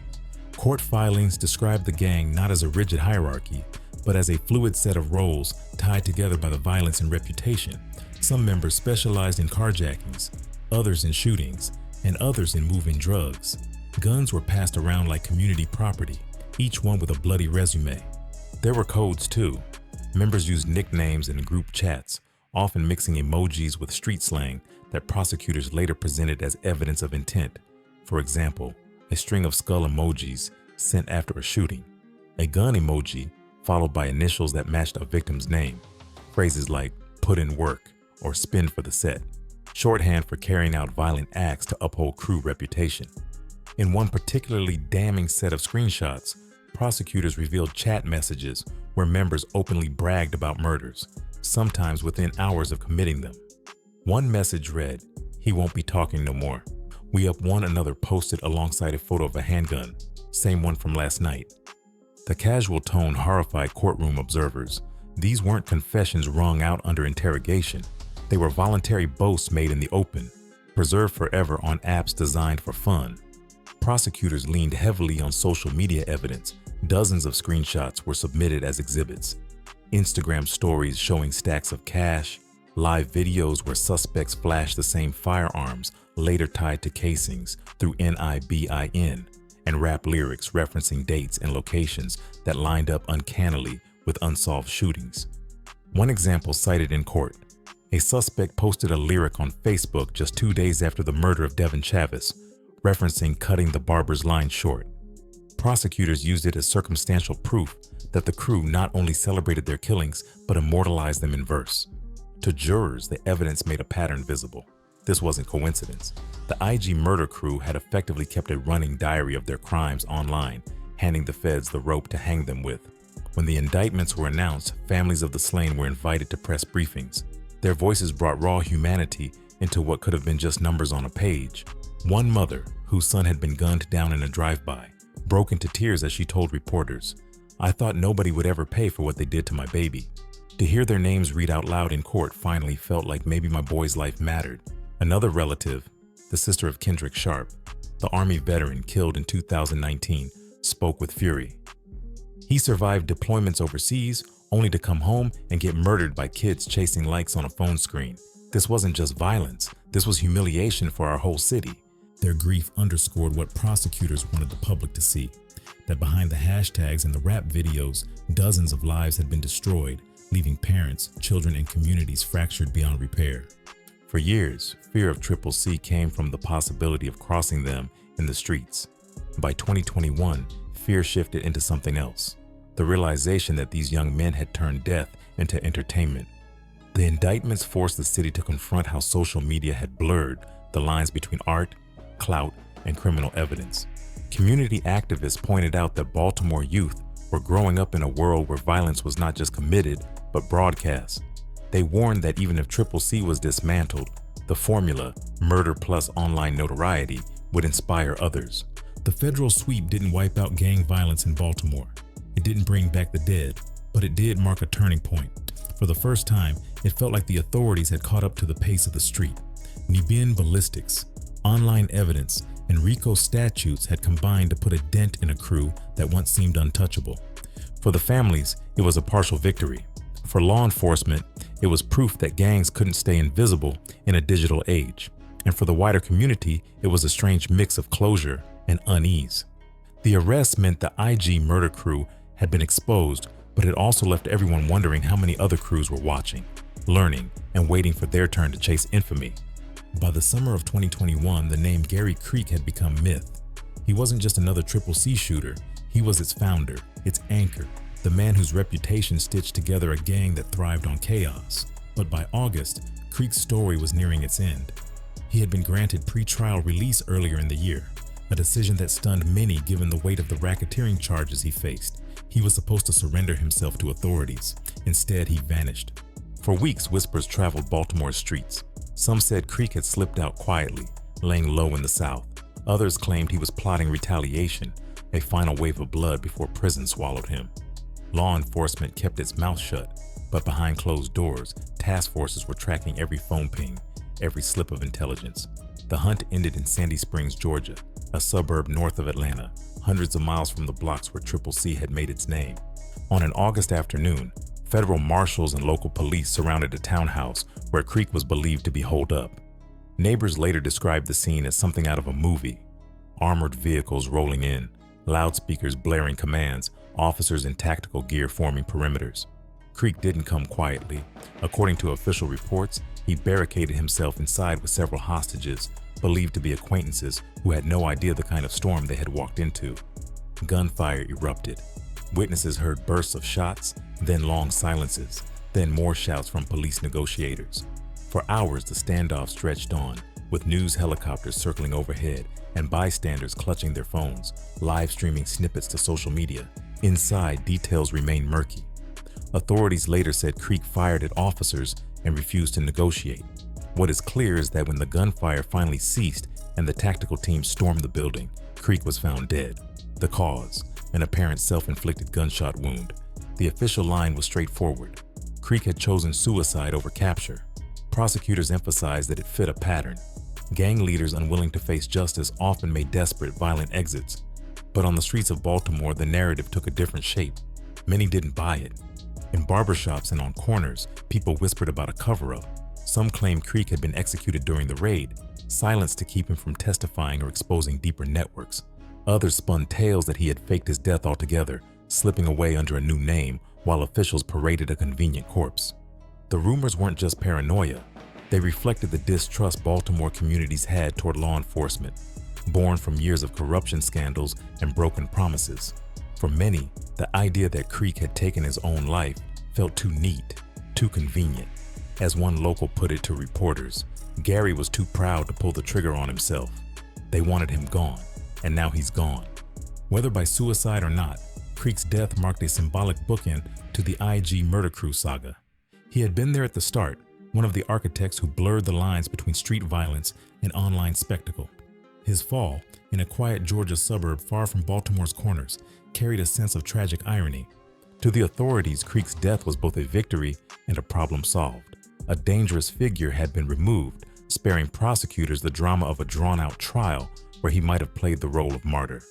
Court filings described the gang not as a rigid hierarchy, but as a fluid set of roles tied together by the violence and reputation. Some members specialized in carjackings, others in shootings, and others in moving drugs. Guns were passed around like community property, each one with a bloody resume. There were codes too. Members used nicknames in group chats, often mixing emojis with street slang that prosecutors later presented as evidence of intent. For example, a string of skull emojis sent after a shooting, a gun emoji followed by initials that matched a victim's name, phrases like "put in work" or "spin for the set," shorthand for carrying out violent acts to uphold crew reputation. In one particularly damning set of screenshots, prosecutors revealed chat messages where members openly bragged about murders, sometimes within hours of committing them. One message read, "He won't be talking no more." We Up One Another posted alongside a photo of a handgun, same one from last night. The casual tone horrified courtroom observers. These weren't confessions wrung out under interrogation. They were voluntary boasts made in the open, preserved forever on apps designed for fun. Prosecutors leaned heavily on social media evidence. Dozens of screenshots were submitted as exhibits. Instagram stories showing stacks of cash, live videos where suspects flashed the same firearms later tied to casings through NIBIN, and rap lyrics referencing dates and locations that lined up uncannily with unsolved shootings. One example cited in court: a suspect posted a lyric on Facebook just 2 days after the murder of Devin Chavis, referencing cutting the barber's line short. Prosecutors used it as circumstantial proof that the crew not only celebrated their killings, but immortalized them in verse. To jurors, the evidence made a pattern visible. This wasn't coincidence. The IG Murder Crew had effectively kept a running diary of their crimes online, handing the feds the rope to hang them with. When the indictments were announced, families of the slain were invited to press briefings. Their voices brought raw humanity into what could have been just numbers on a page. One mother, whose son had been gunned down in a drive-by, broke into tears as she told reporters, "I thought nobody would ever pay for what they did to my baby." To hear their names read out loud in court finally felt like maybe my boy's life mattered. Another relative, the sister of Kendrick Sharp, the Army veteran killed in 2019, spoke with fury. "He survived deployments overseas, only to come home and get murdered by kids chasing likes on a phone screen. This wasn't just violence, this was humiliation for our whole city. Their grief underscored what prosecutors wanted the public to see, that behind the hashtags and the rap videos, dozens of lives had been destroyed, leaving parents, children, and communities fractured beyond repair. For years, fear of Triple C came from the possibility of crossing them in the streets. By 2021, fear shifted into something else, the realization that these young men had turned death into entertainment. The indictments forced the city to confront how social media had blurred the lines between art, clout, and criminal evidence. Community activists pointed out that Baltimore youth were growing up in a world where violence was not just committed, but broadcast. They warned that even if Triple C was dismantled, the formula, murder plus online notoriety, would inspire others. The federal sweep didn't wipe out gang violence in Baltimore. It didn't bring back the dead, but it did mark a turning point. For the first time, it felt like the authorities had caught up to the pace of the street. Nibian ballistics, online evidence, and RICO statutes had combined to put a dent in a crew that once seemed untouchable. For the families, it was a partial victory. For law enforcement, it was proof that gangs couldn't stay invisible in a digital age. And for the wider community, it was a strange mix of closure and unease. The arrest meant the IG murder crew had been exposed, but it also left everyone wondering how many other crews were watching, learning, and waiting for their turn to chase infamy. By the summer of 2021, the name Gary Creek had become myth. He wasn't just another Triple C shooter, he was its founder, its anchor, the man whose reputation stitched together a gang that thrived on chaos. But by August, Creek's story was nearing its end. He had been granted pre-trial release earlier in the year, a decision that stunned many given the weight of the racketeering charges he faced. He was supposed to surrender himself to authorities. Instead, he vanished. For weeks, whispers traveled Baltimore's streets. Some said Creek had slipped out quietly, laying low in the South. Others claimed he was plotting retaliation, a final wave of blood before prison swallowed him. Law enforcement kept its mouth shut, but behind closed doors, task forces were tracking every phone ping, every slip of intelligence. The hunt ended in Sandy Springs, Georgia, a suburb north of Atlanta, hundreds of miles from the blocks where Triple C had made its name. On an August afternoon, federal marshals and local police surrounded a townhouse where Creek was believed to be holed up. Neighbors later described the scene as something out of a movie. Armored vehicles rolling in, loudspeakers blaring commands, officers in tactical gear forming perimeters. Creek didn't come quietly. According to official reports, he barricaded himself inside with several hostages, believed to be acquaintances who had no idea the kind of storm they had walked into. Gunfire erupted. Witnesses heard bursts of shots, then long silences, then more shouts from police negotiators. For hours, the standoff stretched on, with news helicopters circling overhead and bystanders clutching their phones, live streaming snippets to social media. Inside, details remained murky. Authorities later said Creek fired at officers and refused to negotiate. What is clear is that when the gunfire finally ceased and the tactical team stormed the building, Creek was found dead. The cause, an apparent self-inflicted gunshot wound. The official line was straightforward. Creek had chosen suicide over capture. Prosecutors emphasized that it fit a pattern. Gang leaders unwilling to face justice often made desperate, violent exits. But on the streets of Baltimore, the narrative took a different shape. Many didn't buy it. In barbershops and on corners, people whispered about a cover-up. Some claimed Creek had been executed during the raid, silenced to keep him from testifying or exposing deeper networks. Others spun tales that he had faked his death altogether, slipping away under a new name while officials paraded a convenient corpse. The rumors weren't just paranoia. They reflected the distrust Baltimore communities had toward law enforcement, born from years of corruption scandals and broken promises. For many, the idea that Creek had taken his own life felt too neat, too convenient. As one local put it to reporters, Gary was too proud to pull the trigger on himself. They wanted him gone, and now he's gone. Whether by suicide or not, Creek's death marked a symbolic bookend to the IG murder crew saga. He had been there at the start, one of the architects who blurred the lines between street violence and online spectacle. His fall, in a quiet Georgia suburb far from Baltimore's corners, carried a sense of tragic irony. To the authorities, Creek's death was both a victory and a problem solved. A dangerous figure had been removed, sparing prosecutors the drama of a drawn-out trial where he might have played the role of martyr.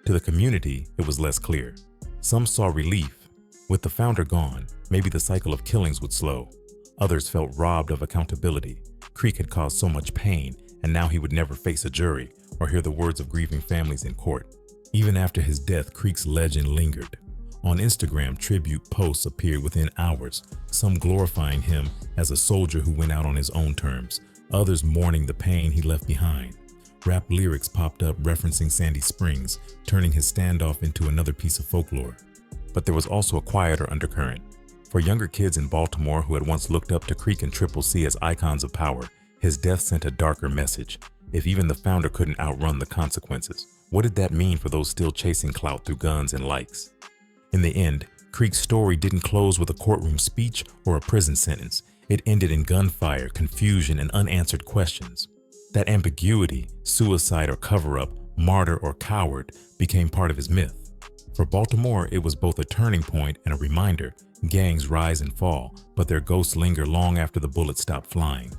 To the community, it was less clear. Some saw relief, With the founder gone, maybe the cycle of killings would slow. Others felt robbed of accountability. Creek had caused so much pain, and now he would never face a jury or hear the words of grieving families in court. Even after his death, Creek's legend lingered. On Instagram, tribute posts appeared within hours, some glorifying him as a soldier who went out on his own terms, others mourning the pain he left behind. Rap lyrics popped up referencing Sandy Springs, turning his standoff into another piece of folklore. But there was also a quieter undercurrent. For younger kids in Baltimore who had once looked up to Creek and Triple C as icons of power, his death sent a darker message. If even the founder couldn't outrun the consequences, what did that mean for those still chasing clout through guns and likes? In the end, Creek's story didn't close with a courtroom speech or a prison sentence. It ended in gunfire, confusion, and unanswered questions. That ambiguity, suicide or cover-up, martyr or coward, became part of his myth. For Baltimore, it was both a turning point and a reminder. Gangs rise and fall, but their ghosts linger long after the bullets stop flying.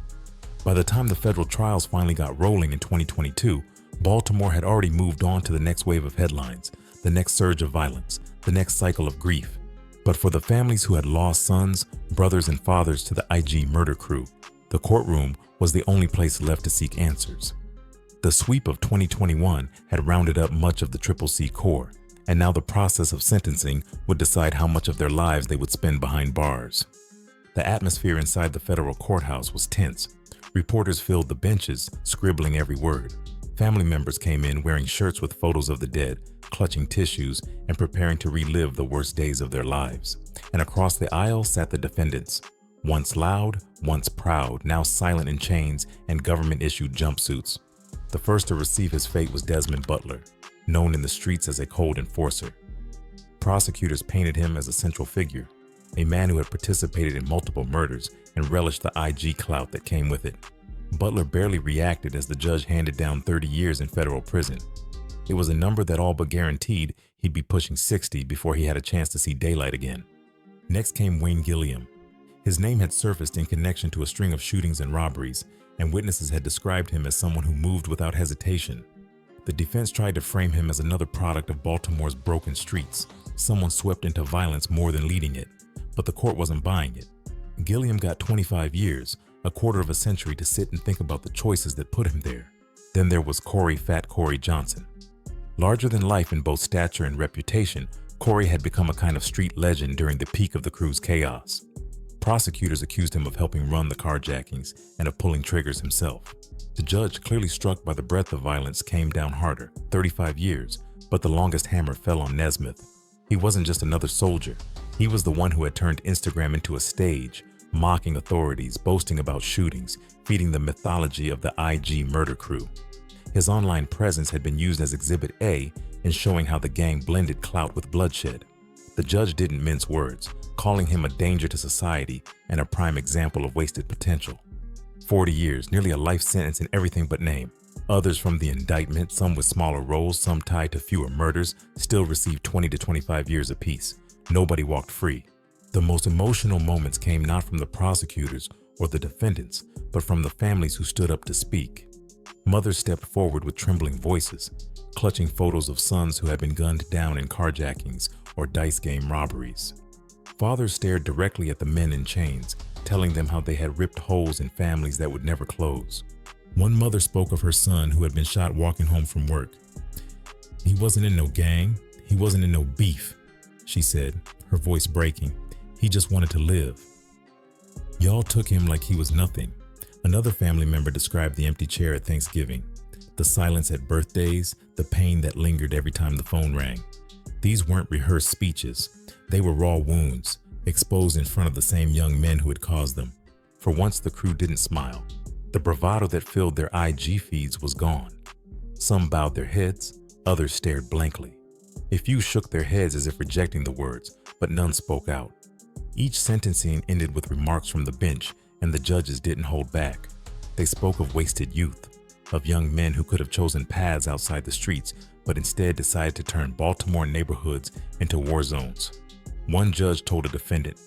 By the time the federal trials finally got rolling in 2022, Baltimore had already moved on to the next wave of headlines, the next surge of violence, the next cycle of grief. But for the families who had lost sons, brothers, and fathers to the IG murder crew, the courtroom was the only place left to seek answers. The sweep of 2021 had rounded up much of the Triple C core, and now the process of sentencing would decide how much of their lives they would spend behind bars. The atmosphere inside the federal courthouse was tense. Reporters filled the benches, scribbling every word. Family members came in wearing shirts with photos of the dead, clutching tissues, and preparing to relive the worst days of their lives. And across the aisle sat the defendants, once loud, once proud, now silent in chains and government-issued jumpsuits. The first to receive his fate was Desmond Butler, known in the streets as a cold enforcer. Prosecutors painted him as a central figure, a man who had participated in multiple murders and relished the IG clout that came with it. Butler barely reacted as the judge handed down 30 years in federal prison. It was a number that all but guaranteed he'd be pushing 60 before he had a chance to see daylight again. Next came Wayne Gilliam. His name had surfaced in connection to a string of shootings and robberies, and witnesses had described him as someone who moved without hesitation. The defense tried to frame him as another product of Baltimore's broken streets, someone swept into violence more than leading it, but the court wasn't buying it. Gilliam got 25 years, a quarter of a century to sit and think about the choices that put him there. Then there was Fat Corey Johnson. Larger than life in both stature and reputation, Corey had become a kind of street legend during the peak of the crew's chaos. Prosecutors accused him of helping run the carjackings and of pulling triggers himself. The judge, clearly struck by the breadth of violence, came down harder, 35 years, but the longest hammer fell on Nesmith. He wasn't just another soldier. He was the one who had turned Instagram into a stage, mocking authorities, boasting about shootings, feeding the mythology of the IG murder crew. His online presence had been used as Exhibit A in showing how the gang blended clout with bloodshed. The judge didn't mince words, calling him a danger to society and a prime example of wasted potential. 40 years, nearly a life sentence in everything but name. Others from the indictment, some with smaller roles, some tied to fewer murders, still received 20 to 25 years apiece. Nobody walked free. The most emotional moments came not from the prosecutors or the defendants, but from the families who stood up to speak. Mothers stepped forward with trembling voices, clutching photos of sons who had been gunned down in carjackings or dice game robberies. Fathers stared directly at the men in chains, telling them how they had ripped holes in families that would never close. One mother spoke of her son who had been shot walking home from work. "He wasn't in no gang. He wasn't in no beef," she said, her voice breaking. "He just wanted to live. Y'all took him like he was nothing." Another family member described the empty chair at Thanksgiving, the silence at birthdays, the pain that lingered every time the phone rang. These weren't rehearsed speeches. They were raw wounds, exposed in front of the same young men who had caused them. For once, the crew didn't smile. The bravado that filled their IG feeds was gone. Some bowed their heads, others stared blankly. A few shook their heads as if rejecting the words, but none spoke out. Each sentencing ended with remarks from the bench, and the judges didn't hold back. They spoke of wasted youth, of young men who could have chosen paths outside the streets, but instead decided to turn Baltimore neighborhoods into war zones. One judge told a defendant,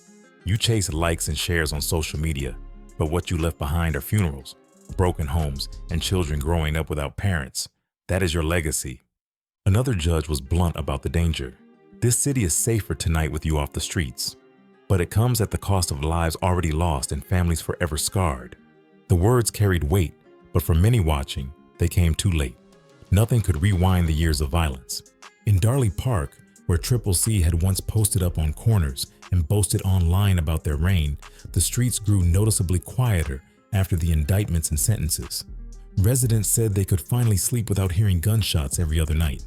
"You chase likes and shares on social media, but what you left behind are funerals, broken homes, and children growing up without parents. That is your legacy." Another judge was blunt about the danger. This city is safer tonight with you off the streets, but it comes at the cost of lives already lost and families forever scarred. The words carried weight, but for many watching, they came too late. Nothing could rewind the years of violence. In Darley Park, where Triple C had once posted up on corners and boasted online about their reign, the streets grew noticeably quieter after the indictments and sentences. Residents said they could finally sleep without hearing gunshots every other night.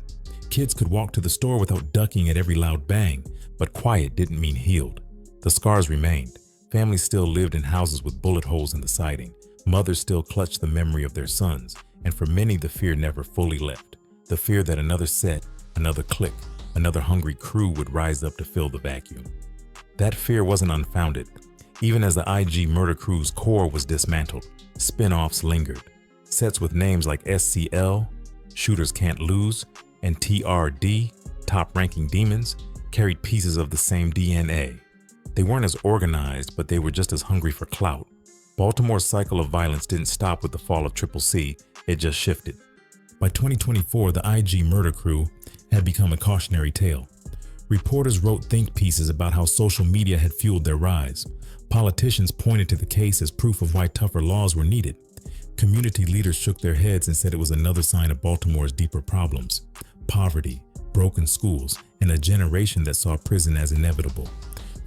Kids could walk to the store without ducking at every loud bang, but quiet didn't mean healed. The scars remained. Families still lived in houses with bullet holes in the siding. Mothers still clutched the memory of their sons, and for many the fear never fully left. The fear that another set, another clique, another hungry crew would rise up to fill the vacuum. That fear wasn't unfounded. Even as the IG murder crew's core was dismantled, spin-offs lingered. Sets with names like SCL, Shooters Can't Lose, and TRD, Top-Ranking Demons, carried pieces of the same DNA. They weren't as organized, but they were just as hungry for clout. Baltimore's cycle of violence didn't stop with the fall of Triple C, it just shifted. By 2024, the IG murder crew had become a cautionary tale. Reporters wrote think pieces about how social media had fueled their rise. Politicians pointed to the case as proof of why tougher laws were needed. Community leaders shook their heads and said it was another sign of Baltimore's deeper problems: poverty, broken schools, and a generation that saw prison as inevitable.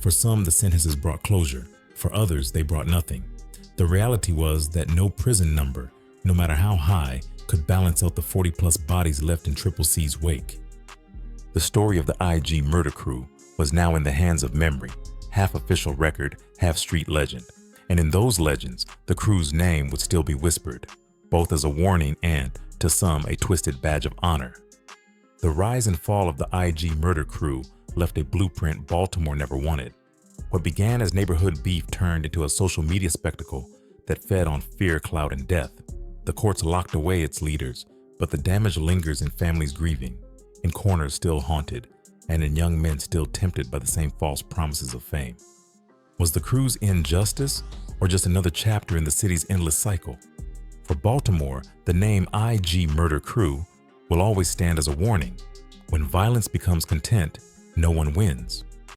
For some, the sentences brought closure. For others, they brought nothing. The reality was that no prison number, no matter how high, could balance out the 40-plus bodies left in Triple C's wake. The story of the IG murder crew was now in the hands of memory, half official record, half street legend. And in those legends, the crew's name would still be whispered, both as a warning and, to some, a twisted badge of honor. The rise and fall of the IG murder crew left a blueprint Baltimore never wanted. What began as neighborhood beef turned into a social media spectacle that fed on fear, clout, and death. The courts locked away its leaders, but the damage lingers in families grieving, in corners still haunted, and in young men still tempted by the same false promises of fame. Was the crew's end justice, or just another chapter in the city's endless cycle? For Baltimore, the name IG Murder Crew will always stand as a warning. When violence becomes content, no one wins.